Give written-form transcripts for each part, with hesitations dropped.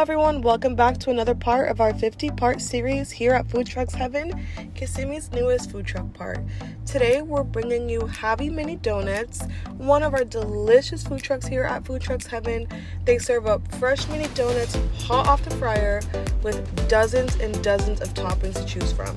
everyone, welcome back to another part of our 50-part series here at Food Trucks Heaven, Kissimmee'S newest food truck part. Today we're bringing you Javi Mini Donuts, one of our delicious food trucks here at Food Trucks Heaven. They serve up fresh mini donuts hot off the fryer with dozens and dozens of toppings to choose from.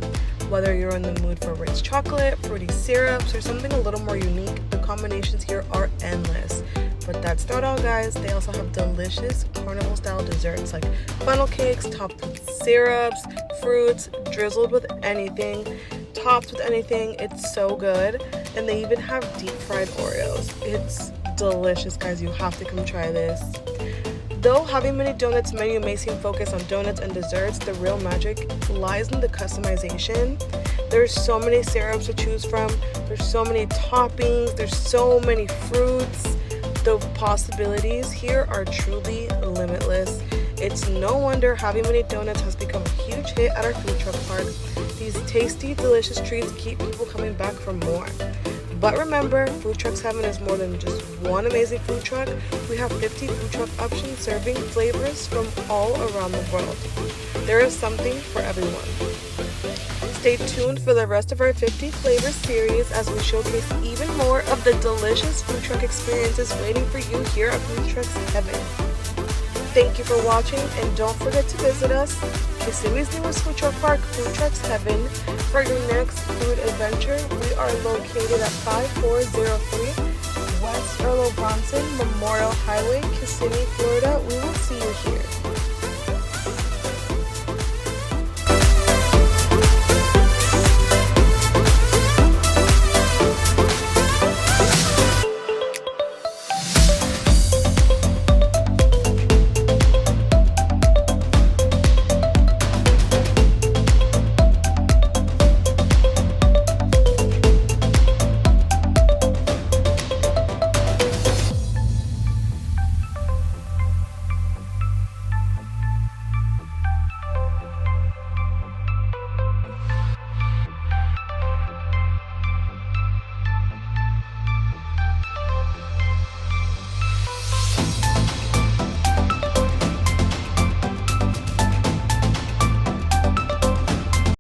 Whether you're in the mood for rich chocolate, fruity syrups, or something a little more unique, the combinations here are endless. But that's not all, guys. They also have delicious carnival-style desserts like funnel cakes topped with syrups, fruits, drizzled with anything, topped with anything. It's so good. And they even have deep-fried Oreos. It's delicious, guys. You have to come try this. Though Javi Mini Donuts menu may seem focused on donuts and desserts, the real magic lies in the customization. There's so many syrups to choose from. There's so many toppings. There's so many fruits. The possibilities here are truly limitless. It's no wonder Javi Mini Donuts has become a huge hit at our food truck park. These tasty, delicious treats keep people coming back for more. But remember, Food Trucks Heaven is more than just one amazing food truck. We have 50 food truck options serving flavors from all around the world. There is something for everyone. Stay tuned for the rest of our 50 flavor series as we showcase even more of the delicious food truck experiences waiting for you here at Food Trucks Heaven. Thank you for watching, and don't forget to visit us, Kissimmee'S newest food truck park, Food Trucks Heaven, for your next food adventure. We are located at 5403 West Irlo Bronson Memorial Highway, Kissimmee, Florida. We will see you here.